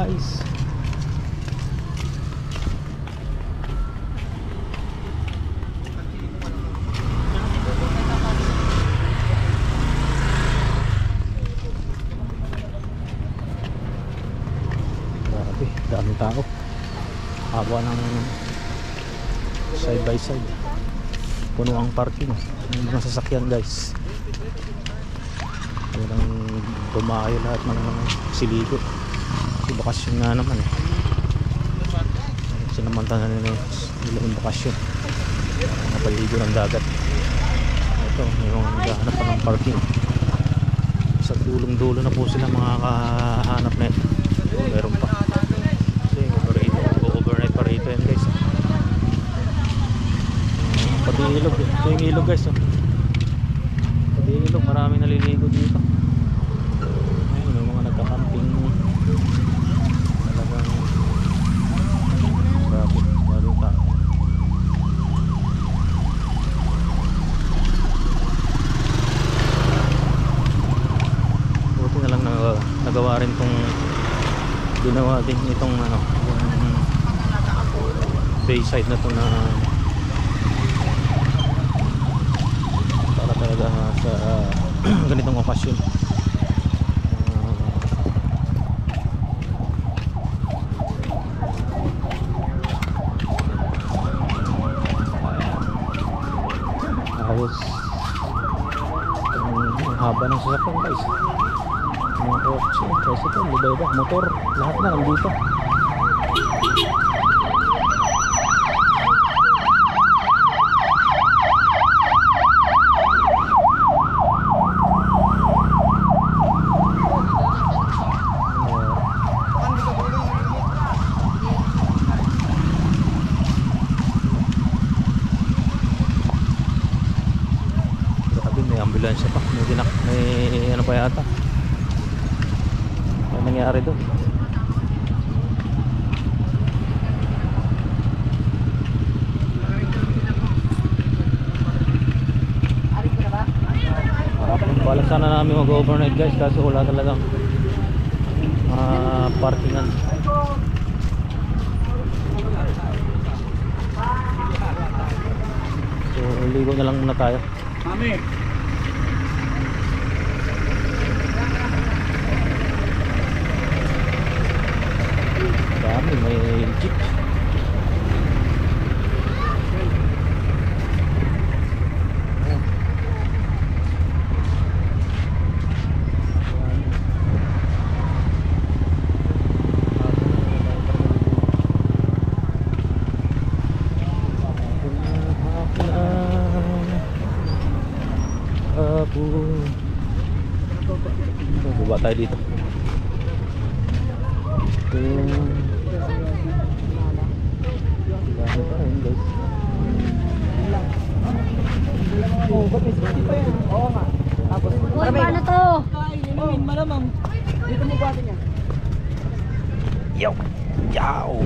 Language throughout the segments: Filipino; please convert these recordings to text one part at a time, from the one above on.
guys. Grabe, daming tao. Haba ng side by side. Puno ang parking ng mga sasakyan guys. Talagang dumayo lahat ng siligo. Kasi bakasyon nga naman eh. Sinamantanan nila yung bakasyon. Mga paligo ng dagat. Ito, may mga naghahanap pa ng parking. Sa dulong-dulo na po sila makakahanap na ito. Meron pa. Kasi overnight pa rito yan guys. Pati yung ilog. Ito yung ilog guys. Pati yung ilog. Maraming naliligo dito. Ayun, may mga nagka-camping. Talagang grabe. Grabe yung tao. Buti na lang nagawa rin itong ginawa din itong ano, yung bayside na ito na talaga sa ganitong okasyon. Ayos. Ang haba ng sasakyan guys. Mga kotse, tricycle, iba-iba, motor, lahat na nandito. Ambulansya pa, may ano pa yata, ano nangyari doon. Bala sana namin mag-overnight guys, kasi wala talagang parkingan. So ligo na lang muna tayo. Mami, may jeep. Baba tayo dito. Oo nga. Tapos, uy, paano to? Inumin, malamang. Dito mo ba niya? Yo! Yow!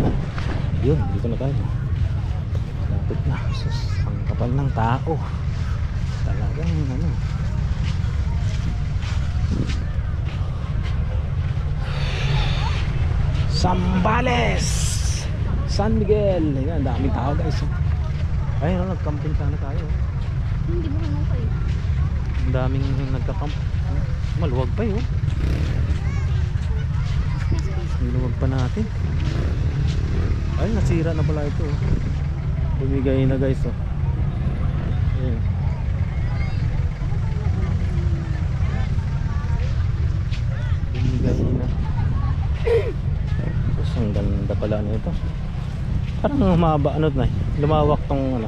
Yun, dito na tayo. Lapit na. Sus, ang kapal ng tao. Talagang ano. Zambales! San Miguel! Ayan, daming tao guys. Ayun, nag-camping sana tayo. Hindi mo naman kayo. Ang daming nagka-camp. Maluwag pa yun. Maluwag pa natin. Ay, nasira na pala ito. Bumigay na guys. Ayan. Bumigay na. Tapos ang ganda pala nito. Parang humaba ano na, lumawak tong ano.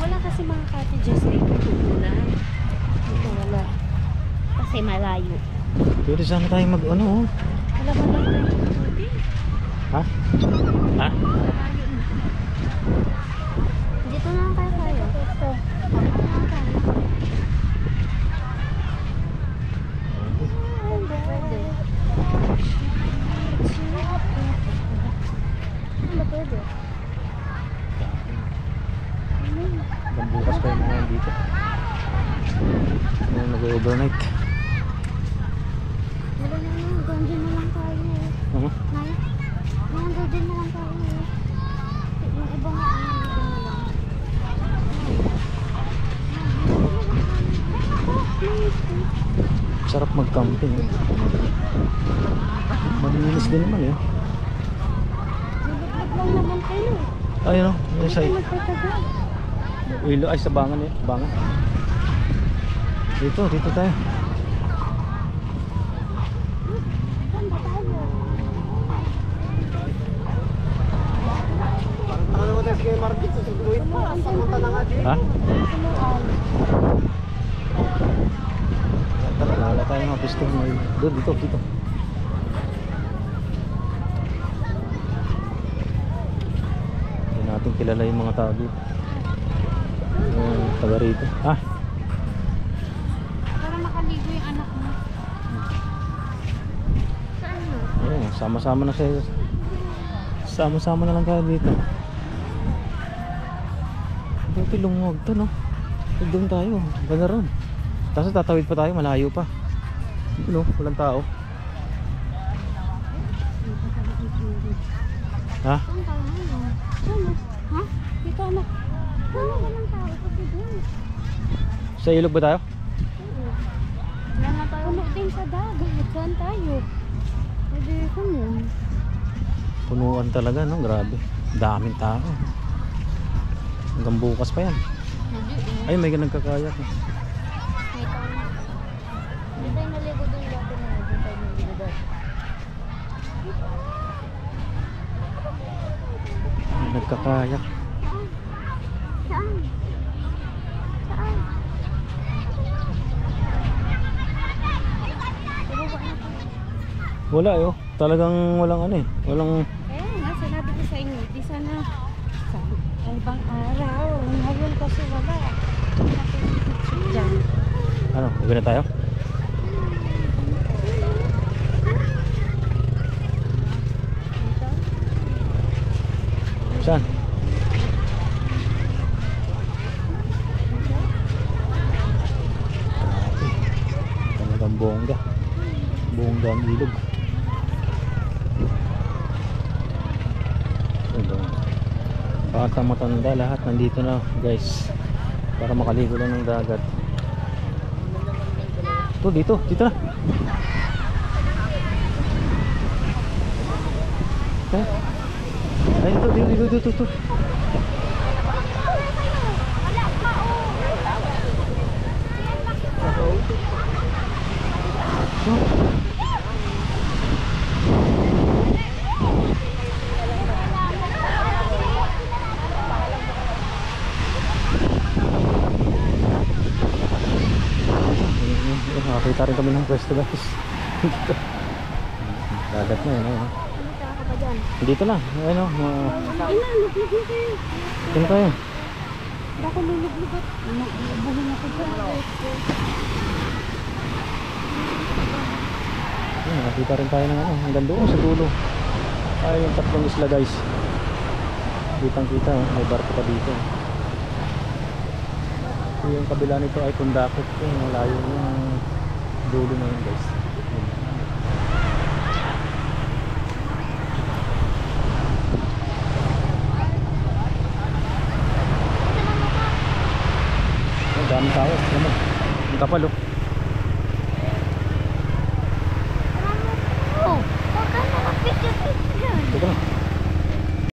Wala kasi mga cottages na itutulan. Ito wala. Kasi malayo. Pero sana tayo mag ano. Wala ba lang tayo puti? Ha? Ha? Malayo na. Dito na lang tayo. Dito na lang tayo. Pwede. Ano pwede? Bukas pa yung mga dito. Nag-overnight. Wala na lang. Ganyan na lang tayo. din na lang tayo. Yung ibang Sarap mag-camping. Malinis din naman eh. Lulubog lang naman kayo. Ayun o, yung sa Magtatagal. ilo ay sa bangan eh, bangan. Dito tayo. Saan ba tayo? Ano naman tayo sa market sa Sugluit pa? Samunta na nga din. Ha? Tuluan. Wala tayong mga pisto ngayon. Doon, dito. Hindi natin kilala yung mga tao dito. Yung taga rito. Ah, Para makaligo yung anak mo. Saan mo? ayun, sama-sama na siya. Sama-sama na lang tayo dito. Buti lumuwag to, no? Doon tayo, ganda ron. Tapos tatawid pa tayo, malayo pa. No, walang tao. Ha? Saan tayo ngayon? Saan mo? Ha? Dito anak. Saan mo walang tao? Pati doon. Sa ilog ba tayo? Oo. Wala nga tayo. Puno din sa dagat. Saan tayo? Pwede ko mo. Punuan talaga, no? Grabe. Daming tao. Hanggang bukas pa yan. Hindi eh. Ay, may nagkakayak. Eh. May tao. Hindi tayo naligo doon dati na. Hindi tayo naligo doon. May nagkakayak. Saan? Saan? Ibaba na po. Wala eh, oh. Talagang walang ano eh. Walang... Eh nga, sinabi ko sa inyo, di sana sa ibang araw. Ngayon kasi wala. Diyan. Ano, uwi na tayo? Dito. Saan? Talagang bongga. Bongga ang ilog. Batang matanda lahat nandito na guys para makaligo lang ng dagat. Dito na. Ay, dito. Nakakita rin kami ng pwesto guys. Dito. Dagat na yun. Ano ka pa dyan? Dito na. Ano, Ina, luglug na kayo. dito tayo. Baka luluglugat. Buhin ako dyan. Nakakita rin tayo ng ano, hanggang doon sa dulo. Ay, yung tatlong isla guys. Kitang kita, may barko pa dito. Yung kabila nito ay Kundakot. Yung malayo yung dulo na yun guys. Ang daming tao. Ang kapal oh.